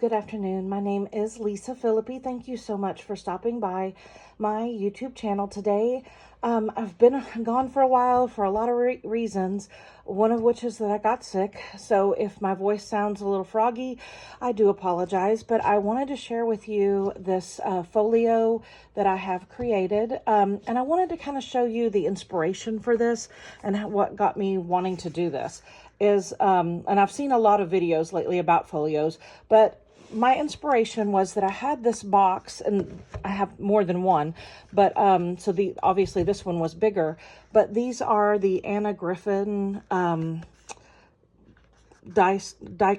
good afternoon. My name is Lisa Philippi. Thank you so much for stopping by my YouTube channel today. I've been gone for a while for a lot of reasons, one of which is that I got sick. So if my voice sounds a little froggy, I do apologize. But I wanted to share with you this folio that I have created. And I wanted to kind of show you the inspiration for this and what got me wanting to do this. And I've seen a lot of videos lately about folios, but my inspiration was that I had this box, and I have more than one, but so obviously this one was bigger, but these are the Anna Griffin die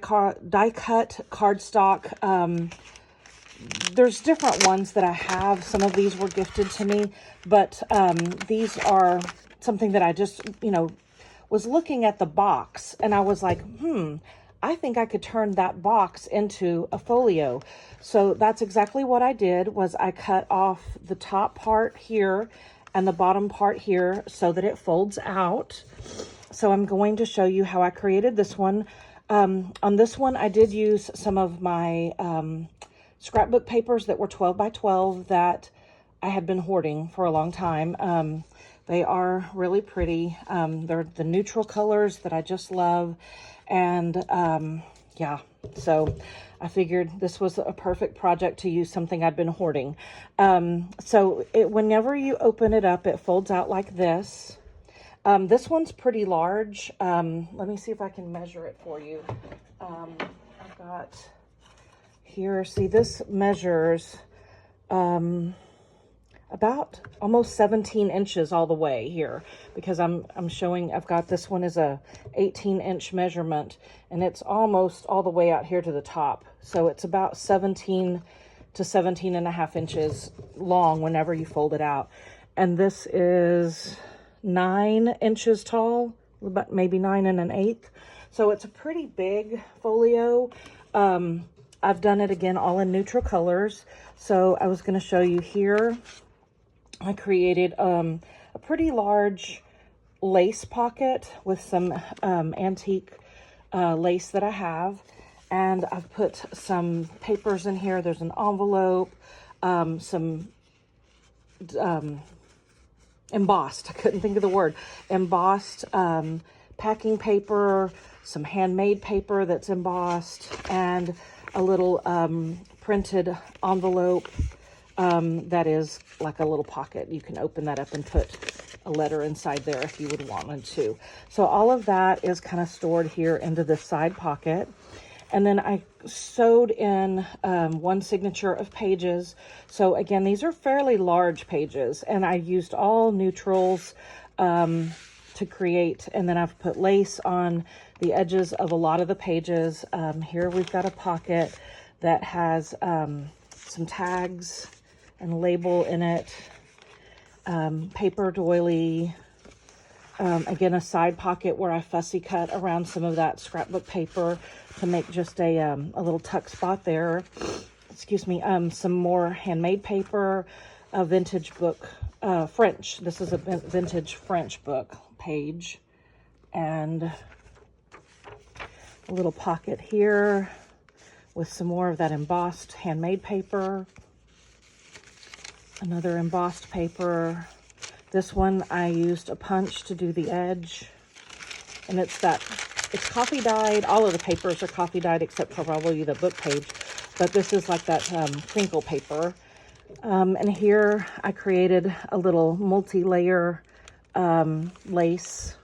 cut cardstock. There's different ones that I have. Some of these were gifted to me, but these are something that I just, was looking at the box, and I was like, I think I could turn that box into a folio. So that's exactly what I did. Was I cut off the top part here and the bottom part here so that it folds out. So I'm going to show you how I created this one. On this one, I did use some of my scrapbook papers that were 12 by 12 that I had been hoarding for a long time. They are really pretty. They're the neutral colors that I just love. And yeah, so I figured this was a perfect project to use something I'd been hoarding. So whenever you open it up, it folds out like this. This one's pretty large. Let me see if I can measure it for you. I've got here, see, this measures about almost 17 inches all the way here, because I'm showing, I've got this one is a 18-inch measurement, and it's almost all the way out here to the top. So it's about 17 to 17 and a half inches long whenever you fold it out. And this is 9 inches tall, about maybe 9 1/8. So it's a pretty big folio. I've done it again all in neutral colors. So I was going to show you here. I created a pretty large lace pocket with some antique lace that I have. And I've put some papers in here. There's an envelope, some embossed, I couldn't think of the word, embossed packing paper, some handmade paper that's embossed, and a little printed envelope that is like a little pocket. You can open that up and put a letter inside there if you would want to. So all of that is kind of stored here into this side pocket. And then I sewed in one signature of pages. So again, these are fairly large pages, and I used all neutrals to create. And then I've put lace on the edges of a lot of the pages. Here we've got a pocket that has some tags and label in it, paper doily, again, a side pocket where I fussy cut around some of that scrapbook paper to make just a little tuck spot there. Excuse me. Some more handmade paper, a vintage book, French. This is a vintage French book page, and a little pocket here with some more of that embossed handmade paper. Another embossed paper. This one I used a punch to do the edge, and it's coffee dyed. All of the papers are coffee dyed except for probably the book page, but this is like that crinkle paper. And here I created a little multi-layer lace,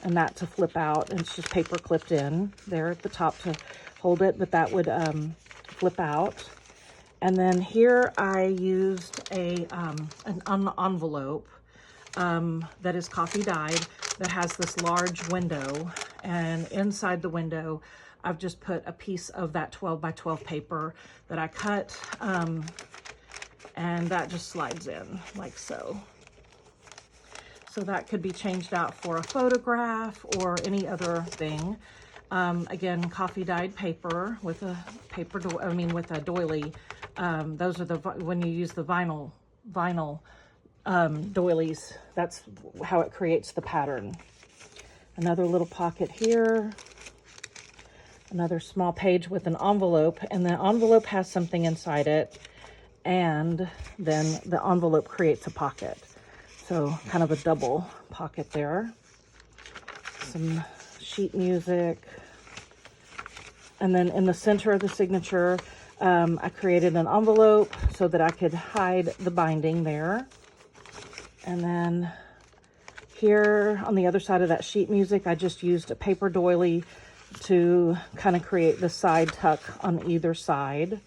and that to flip out, and it's just paper clipped in there at the top to hold it, but that would flip out. And then here I used an envelope that is coffee dyed, that has this large window, and inside the window I've just put a piece of that 12 by 12 paper that I cut, and that just slides in like so. So that could be changed out for a photograph or any other thing. Again, coffee dyed paper with a with a doily. Those are when you use the vinyl doilies, that's how it creates the pattern. Another little pocket here, another small page with an envelope, and the envelope has something inside it, and then the envelope creates a pocket. So kind of a double pocket there. Some sheet music. And then in the center of the signature, I created an envelope so that I could hide the binding there. And then here on the other side of that sheet music, I just used a paper doily to kind of create the side tuck on either side.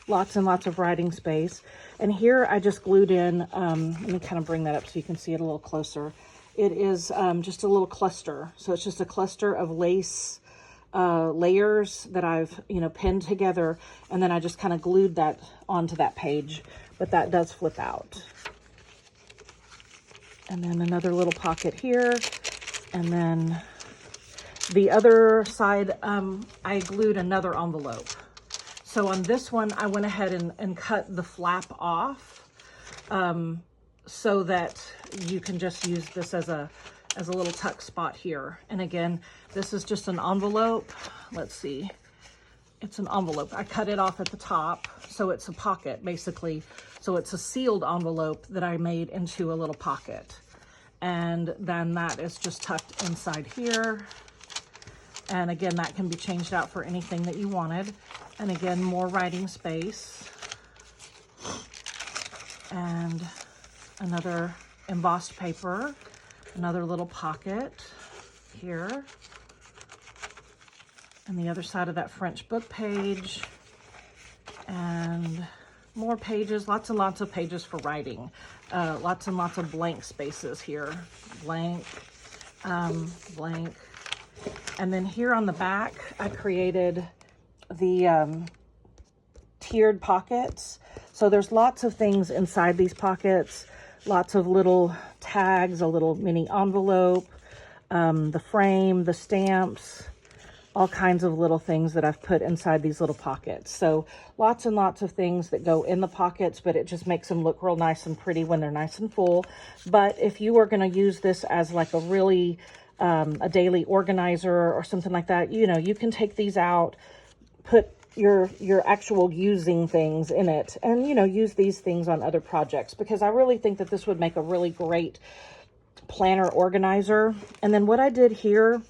Lots and lots of writing space. And here I just glued in, let me kind of bring that up so you can see it a little closer. It is just a little cluster. So it's just a cluster of lace layers that I've, pinned together. And then I just kind of glued that onto that page. But that does flip out. And then another little pocket here. And then the other side, I glued another envelope. So on this one, I went ahead and cut the flap off so that you can just use this as a little tuck spot here. And again, this is just an envelope. Let's see. It's an envelope. I cut it off at the top, so it's a pocket, basically. So it's a sealed envelope that I made into a little pocket. And then that is just tucked inside here. And again, that can be changed out for anything that you wanted. And again, more writing space. And another embossed paper. Another little pocket here. And the other side of that French book page. And more pages, lots and lots of pages for writing. Lots and lots of blank spaces here. Blank, blank. And then here on the back, I created the tiered pockets. So there's lots of things inside these pockets, lots of little tags, a little mini envelope, the frame, the stamps, all kinds of little things that I've put inside these little pockets. So lots and lots of things that go in the pockets, but it just makes them look real nice and pretty when they're nice and full. But if you are going to use this as like a really a daily organizer or something like that, you can take these out, put your actual using things in it, and use these things on other projects, because I really think that this would make a really great planner organizer. And then what I did here,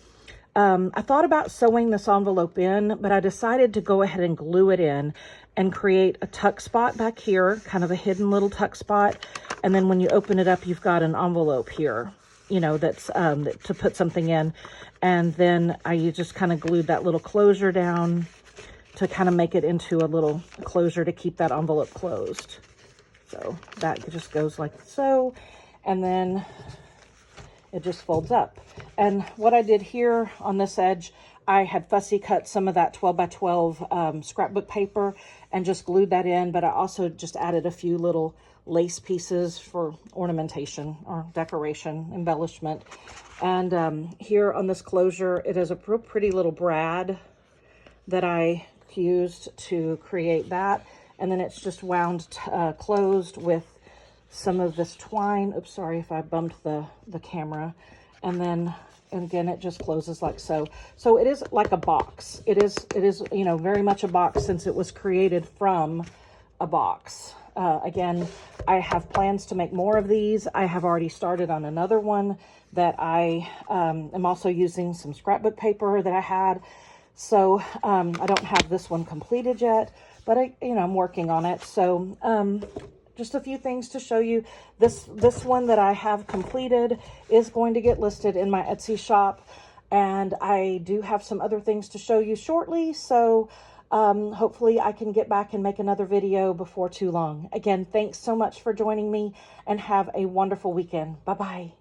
I thought about sewing this envelope in, but I decided to go ahead and glue it in and create a tuck spot back here, kind of a hidden little tuck spot. And then when you open it up, you've got an envelope here, that's to put something in. And then I just kind of glued that little closure down to kind of make it into a little closure to keep that envelope closed. So that just goes like so. And then it just folds up. And what I did here on this edge, I had fussy cut some of that 12 by 12 scrapbook paper and just glued that in, but I also just added a few little lace pieces for ornamentation or decoration, embellishment. And here on this closure, it is a real pretty little brad that I used to create that. And then it's just wound closed with some of this twine. Oops, sorry if I bumped the camera. And then again, it just closes like so. So it is like a box. It is very much a box, since it was created from a box. Again, I have plans to make more of these. I have already started on another one that I am also using some scrapbook paper that I had. So I don't have this one completed yet, but I'm working on it. So just a few things to show you. This one that I have completed is going to get listed in my Etsy shop, and I do have some other things to show you shortly. So hopefully I can get back and make another video before too long. Again, thanks so much for joining me, and have a wonderful weekend. Bye-bye.